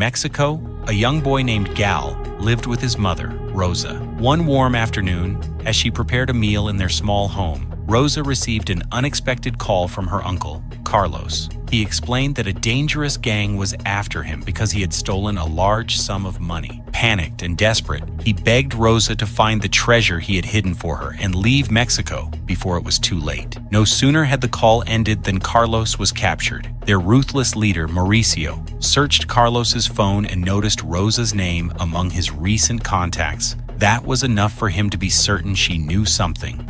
Mexico, a young boy named Gal lived with his mother, Rosa. One warm afternoon, as she prepared a meal in their small home, Rosa received an unexpected call from her uncle, Carlos. He explained that a dangerous gang was after him because he had stolen a large sum of money. Panicked and desperate, he begged Rosa to find the treasure he had hidden for her and leave Mexico before it was too late. No sooner had the call ended than Carlos was captured. Their ruthless leader, Mauricio, searched Carlos's phone and noticed Rosa's name among his recent contacts. That was enough for him to be certain she knew something.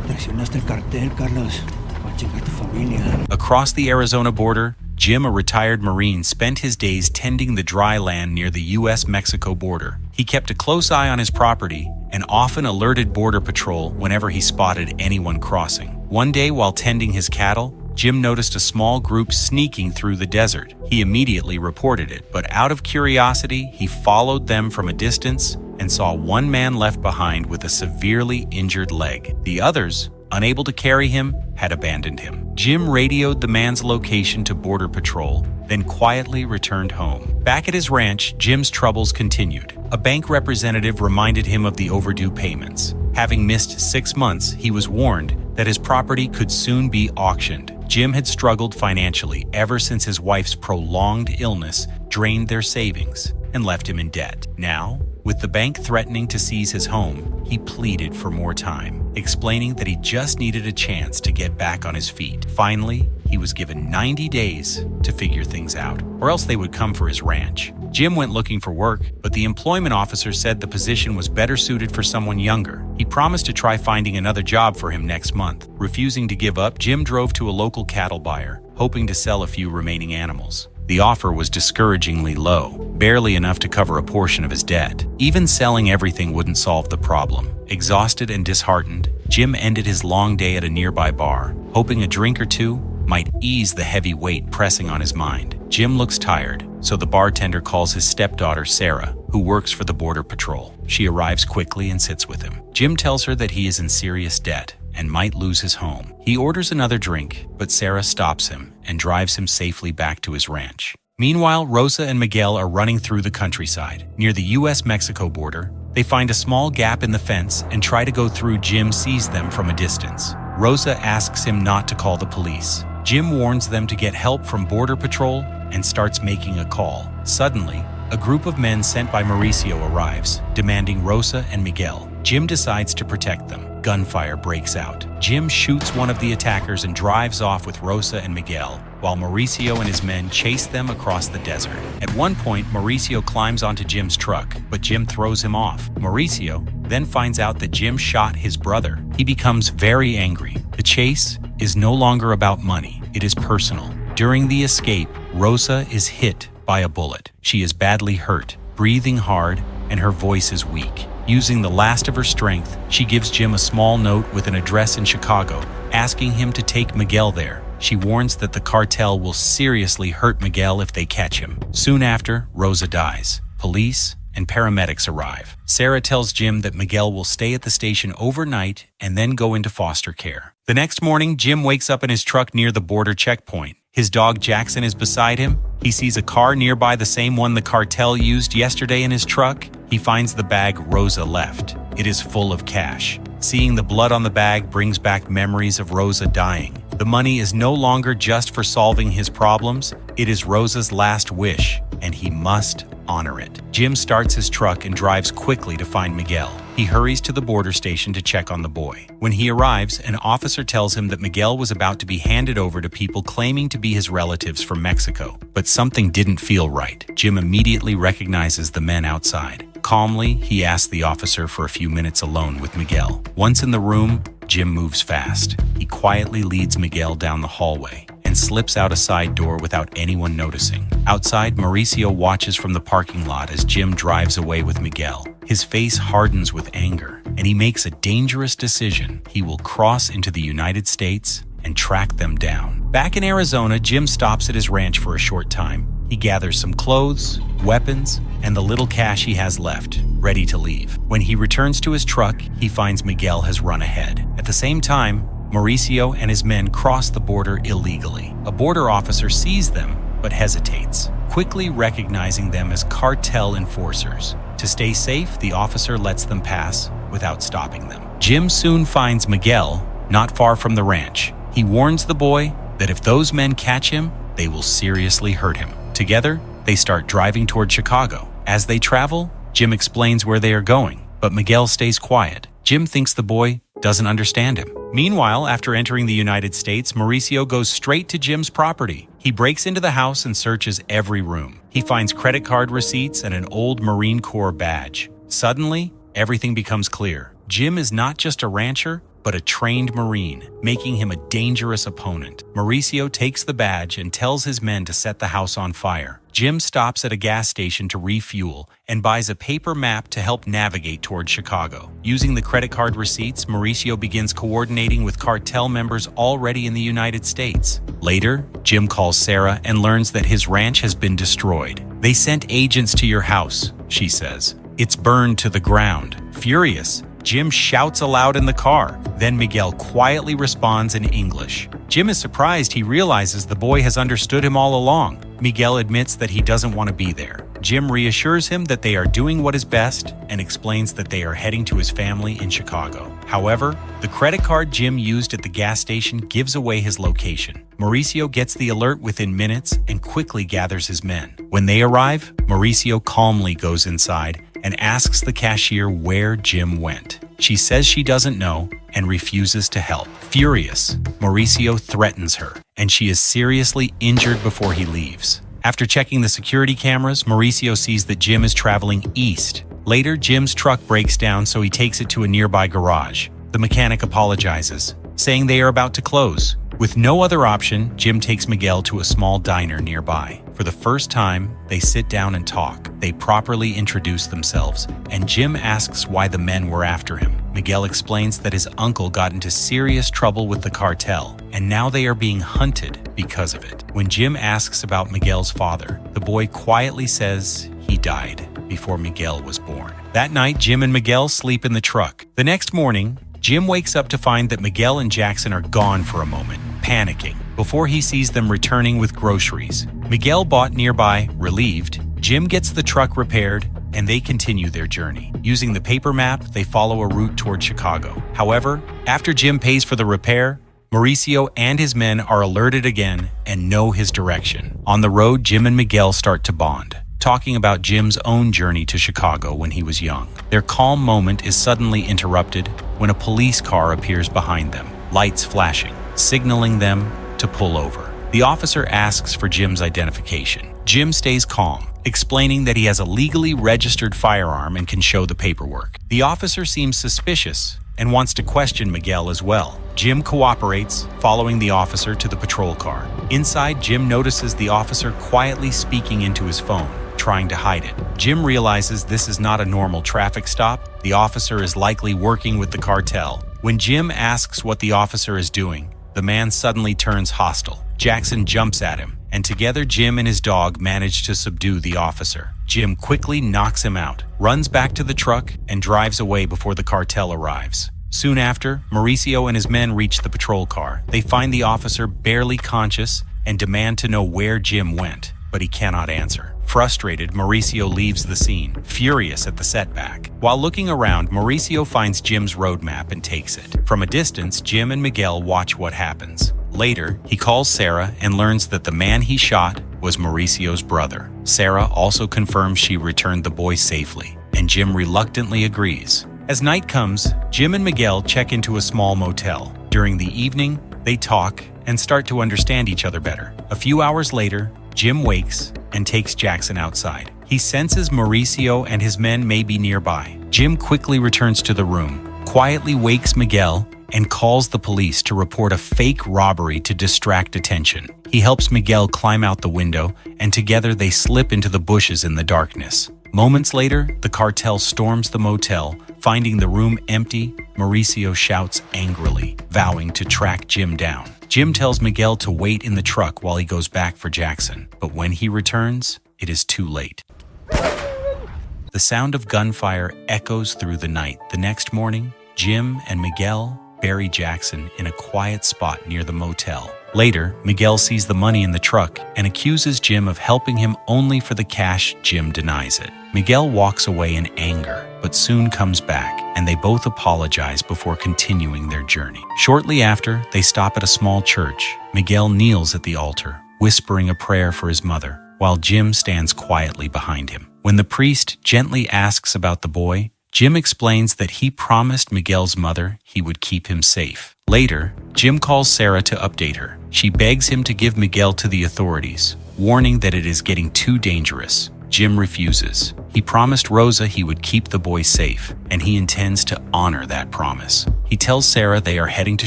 Traicionaste el cartel, Carlos. Va a chingar tu familia. Across the Arizona border, Jim, a retired Marine, spent his days tending the dry land near the U.S.-Mexico border. He kept a close eye on his property and often alerted Border Patrol whenever he spotted anyone crossing. One day, while tending his cattle, Jim noticed a small group sneaking through the desert. He immediately reported it, but out of curiosity, he followed them from a distance and saw one man left behind with a severely injured leg. The others, unable to carry him, had abandoned him. Jim radioed the man's location to Border Patrol, then quietly returned home. Back at his ranch, Jim's troubles continued. A bank representative reminded him of the overdue payments. Having missed 6 months, he was warned that his property could soon be auctioned. Jim had struggled financially ever since his wife's prolonged illness drained their savings and left him in debt. Now, with the bank threatening to seize his home, he pleaded for more time, explaining that he just needed a chance to get back on his feet. Finally, he was given 90 days to figure things out, or else they would come for his ranch. Jim went looking for work, but the employment officer said the position was better suited for someone younger. He promised to try finding another job for him next month. Refusing to give up, Jim drove to a local cattle buyer, hoping to sell a few remaining animals. The offer was discouragingly low, barely enough to cover a portion of his debt. Even selling everything wouldn't solve the problem. Exhausted and disheartened, Jim ended his long day at a nearby bar, hoping a drink or two might ease the heavy weight pressing on his mind. Jim looks tired, so the bartender calls his stepdaughter, Sarah, who works for the Border Patrol. She arrives quickly and sits with him. Jim tells her that he is in serious debt and might lose his home. He orders another drink, but Sarah stops him and drives him safely back to his ranch. Meanwhile, Rosa and Miguel are running through the countryside. Near the U.S.-Mexico border, they find a small gap in the fence and try to go through. Jim sees them from a distance. Rosa asks him not to call the police. Jim warns them to get help from Border Patrol and starts making a call. Suddenly, a group of men sent by Mauricio arrives, demanding Rosa and Miguel. Jim decides to protect them. Gunfire breaks out. Jim shoots one of the attackers and drives off with Rosa and Miguel, while Mauricio and his men chase them across the desert. At one point, Mauricio climbs onto Jim's truck, but Jim throws him off. Mauricio then finds out that Jim shot his brother. He becomes very angry. The chase is no longer about money. It is personal. During the escape, Rosa is hit by a bullet. She is badly hurt, breathing hard, and her voice is weak. Using the last of her strength, she gives Jim a small note with an address in Chicago, asking him to take Miguel there. She warns that the cartel will seriously hurt Miguel if they catch him. Soon after, Rosa dies. Police and paramedics arrive. Sarah tells Jim that Miguel will stay at the station overnight and then go into foster care. The next morning, Jim wakes up in his truck near the border checkpoint. His dog Jackson is beside him. He sees a car nearby, the same one the cartel used yesterday in his truck. He finds the bag Rosa left. It is full of cash. Seeing the blood on the bag brings back memories of Rosa dying. The money is no longer just for solving his problems. It is Rosa's last wish, and he must honor it. Jim starts his truck and drives quickly to find Miguel. He hurries to the border station to check on the boy. When he arrives, an officer tells him that Miguel was about to be handed over to people claiming to be his relatives from Mexico. But something didn't feel right. Jim immediately recognizes the men outside. Calmly, he asks the officer for a few minutes alone with Miguel. Once in the room, Jim moves fast. He quietly leads Miguel down the hallway and slips out a side door without anyone noticing. Outside, Mauricio watches from the parking lot as Jim drives away with Miguel. His face hardens with anger, and he makes a dangerous decision. He will cross into the United States and track them down. Back in Arizona, Jim stops at his ranch for a short time. He gathers some clothes, weapons, and the little cash he has left, ready to leave. When he returns to his truck, he finds Miguel has run ahead. At the same time, Mauricio and his men cross the border illegally. A border officer sees them, but hesitates. quickly recognizing them as cartel enforcers. To stay safe, the officer lets them pass without stopping them. Jim soon finds Miguel not far from the ranch. He warns the boy that if those men catch him, they will seriously hurt him. Together, they start driving toward Chicago. As they travel, Jim explains where they are going, but Miguel stays quiet. Jim thinks the boy doesn't understand him. Meanwhile, after entering the United States, Mauricio goes straight to Jim's property. He breaks into the house and searches every room. He finds credit card receipts and an old Marine Corps badge. Suddenly, everything becomes clear. Jim is not just a rancher, but a trained Marine, making him a dangerous opponent. Mauricio takes the badge and tells his men to set the house on fire. Jim stops at a gas station to refuel and buys a paper map to help navigate toward Chicago. Using the credit card receipts, Mauricio begins coordinating with cartel members already in the United States. Later, Jim calls Sarah and learns that his ranch has been destroyed. "They sent agents to your house," she says. "It's burned to the ground." Furious, Jim shouts aloud in the car. Then Miguel quietly responds in English. Jim is surprised he realizes the boy has understood him all along. Miguel admits that he doesn't want to be there. Jim reassures him that they are doing what is best and explains that they are heading to his family in Chicago. However, the credit card Jim used at the gas station gives away his location. Mauricio gets the alert within minutes and quickly gathers his men. When they arrive, Mauricio calmly goes inside and asks the cashier where Jim went. She says she doesn't know and refuses to help. Furious, Mauricio threatens her, and she is seriously injured before he leaves. After checking the security cameras, Mauricio sees that Jim is traveling east. Later, Jim's truck breaks down, so he takes it to a nearby garage. The mechanic apologizes, saying they are about to close. With no other option, Jim takes Miguel to a small diner nearby. For the first time, they sit down and talk. They properly introduce themselves, and Jim asks why the men were after him. Miguel explains that his uncle got into serious trouble with the cartel, and now they are being hunted because of it. When Jim asks about Miguel's father, the boy quietly says he died before Miguel was born. That night, Jim and Miguel sleep in the truck. The next morning, Jim wakes up to find that Miguel and Jackson are gone for a moment, panicking, before he sees them returning with groceries. Miguel bought nearby. Relieved, Jim gets the truck repaired, and they continue their journey. Using the paper map, they follow a route toward Chicago. However, after Jim pays for the repair, Mauricio and his men are alerted again and know his direction. On the road, Jim and Miguel start to bond, talking about Jim's own journey to Chicago when he was young. Their calm moment is suddenly interrupted when a police car appears behind them, lights flashing, signaling them to pull over. The officer asks for Jim's identification. Jim stays calm, explaining that he has a legally registered firearm and can show the paperwork. The officer seems suspicious and wants to question Miguel as well. Jim cooperates, following the officer to the patrol car. Inside, Jim notices the officer quietly speaking into his phone, trying to hide it. Jim realizes this is not a normal traffic stop. The officer is likely working with the cartel. When Jim asks what the officer is doing, the man suddenly turns hostile. Jackson jumps at him, and together Jim and his dog manage to subdue the officer. Jim quickly knocks him out, runs back to the truck, and drives away before the cartel arrives. Soon after, Mauricio and his men reach the patrol car. They find the officer barely conscious and demand to know where Jim went, but he cannot answer. Frustrated, Mauricio leaves the scene, furious at the setback. While looking around, Mauricio finds Jim's roadmap and takes it. From a distance, Jim and Miguel watch what happens. Later, he calls Sarah and learns that the man he shot was Mauricio's brother. Sarah also confirms she returned the boy safely, and Jim reluctantly agrees. As night comes, Jim and Miguel check into a small motel. During the evening, they talk and start to understand each other better. A few hours later, Jim wakes and takes Jackson outside. He senses Mauricio and his men may be nearby. Jim quickly returns to the room, quietly wakes Miguel, and calls the police to report a fake robbery to distract attention. He helps Miguel climb out the window, and together they slip into the bushes in the darkness. Moments later, the cartel storms the motel. Finding the room empty, Mauricio shouts angrily, vowing to track Jim down. Jim tells Miguel to wait in the truck while he goes back for Jackson, but when he returns, it is too late. The sound of gunfire echoes through the night. The next morning, Jim and Miguel bury Jackson in a quiet spot near the motel. Later, Miguel sees the money in the truck and accuses Jim of helping him only for the cash. Jim denies it. Miguel walks away in anger, but soon comes back, and they both apologize before continuing their journey. Shortly after, they stop at a small church. Miguel kneels at the altar, whispering a prayer for his mother, while Jim stands quietly behind him. When the priest gently asks about the boy, Jim explains that he promised Miguel's mother he would keep him safe. Later, Jim calls Sarah to update her. She begs him to give Miguel to the authorities, warning that it is getting too dangerous. Jim refuses. He promised Rosa he would keep the boy safe, and he intends to honor that promise. He tells Sarah they are heading to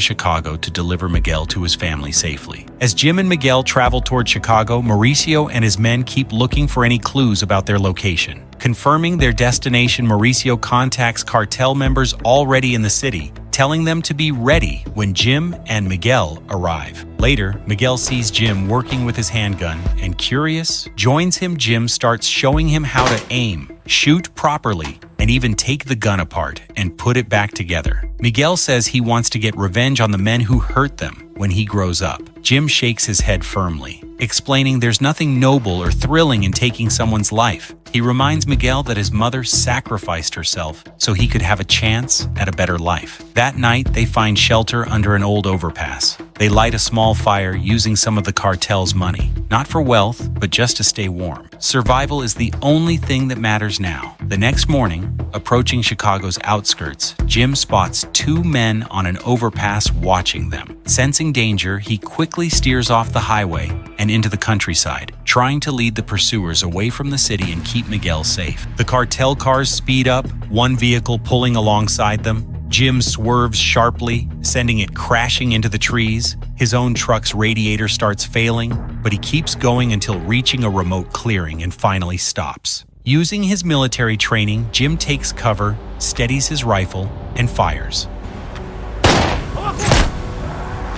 Chicago to deliver Miguel to his family safely. As Jim and Miguel travel toward Chicago, Mauricio and his men keep looking for any clues about their location. Confirming their destination, Mauricio contacts cartel members already in the city, telling them to be ready when Jim and Miguel arrive. Later, Miguel sees Jim working with his handgun and, curious, joins him. Jim starts showing him how to aim, shoot properly, and even take the gun apart and put it back together. Miguel says he wants to get revenge on the men who hurt them when he grows up. Jim shakes his head firmly, explaining there's nothing noble or thrilling in taking someone's life. He reminds Miguel that his mother sacrificed herself so he could have a chance at a better life. That night, they find shelter under an old overpass. They light a small fire using some of the cartel's money, not for wealth, but just to stay warm. Survival is the only thing that matters now. The next morning, approaching Chicago's outskirts, Jim spots two men on an overpass watching them. Sensing danger, he quickly steers off the highway and into the countryside, trying to lead the pursuers away from the city and keep Miguel safe. The cartel cars speed up, one vehicle pulling alongside them. Jim swerves sharply, sending it crashing into the trees. His own truck's radiator starts failing, but he keeps going until reaching a remote clearing and finally stops. Using his military training, Jim takes cover, steadies his rifle, and fires.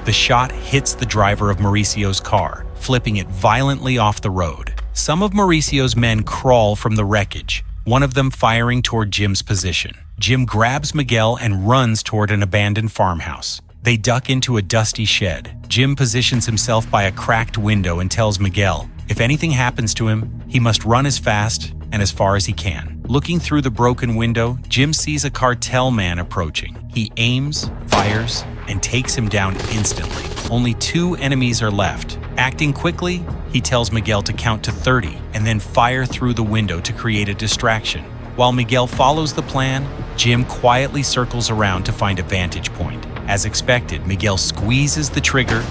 The shot hits the driver of Mauricio's car, flipping it violently off the road. Some of Mauricio's men crawl from the wreckage, one of them firing toward Jim's position. Jim grabs Miguel and runs toward an abandoned farmhouse. They duck into a dusty shed. Jim positions himself by a cracked window and tells Miguel, if anything happens to him, he must run as fast and as far as he can. Looking through the broken window, Jim sees a cartel man approaching. He aims, fires, and takes him down instantly. Only two enemies are left. Acting quickly, he tells Miguel to count to 30 and then fire through the window to create a distraction. While Miguel follows the plan, Jim quietly circles around to find a vantage point. As expected, Miguel squeezes the trigger.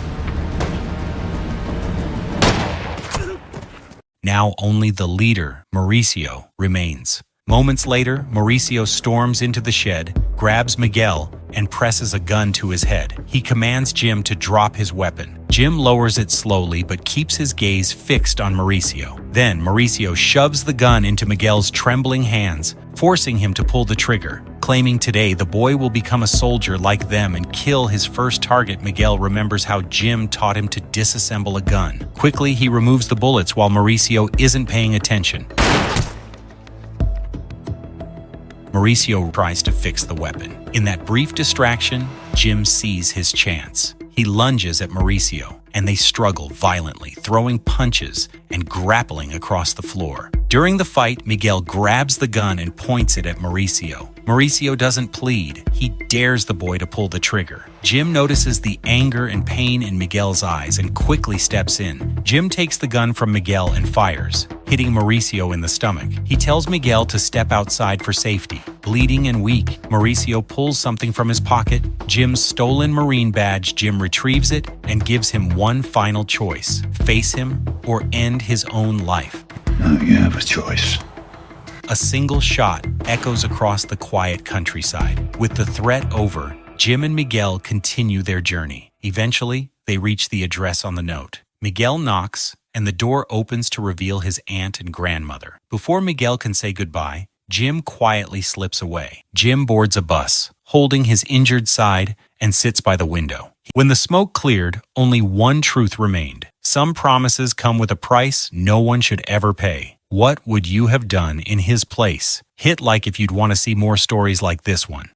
Now only the leader, Mauricio, remains. Moments later, Mauricio storms into the shed, grabs Miguel, and presses a gun to his head. He commands Jim to drop his weapon. Jim lowers it slowly but keeps his gaze fixed on Mauricio. Then Mauricio shoves the gun into Miguel's trembling hands, forcing him to pull the trigger. Claiming today the boy will become a soldier like them and kill his first target, Miguel remembers how Jim taught him to disassemble a gun. Quickly, he removes the bullets while Mauricio isn't paying attention. Mauricio tries to fix the weapon. In that brief distraction, Jim sees his chance. He lunges at Mauricio, and they struggle violently, throwing punches and grappling across the floor. During the fight, Miguel grabs the gun and points it at Mauricio. Mauricio doesn't plead. He dares the boy to pull the trigger. Jim notices the anger and pain in Miguel's eyes and quickly steps in. Jim takes the gun from Miguel and fires, hitting Mauricio in the stomach. He tells Miguel to step outside for safety. Bleeding and weak, Mauricio pulls something from his pocket, Jim's stolen Marine badge. Jim retrieves it and gives him one final choice: face him or end his own life. Now you have a choice. A single shot echoes across the quiet countryside. With the threat over, Jim and Miguel continue their journey. Eventually, they reach the address on the note. Miguel knocks, and the door opens to reveal his aunt and grandmother. Before Miguel can say goodbye, Jim quietly slips away. Jim boards a bus, holding his injured side, and sits by the window. When the smoke cleared, only one truth remained. Some promises come with a price no one should ever pay. What would you have done in his place? Hit like if you'd want to see more stories like this one.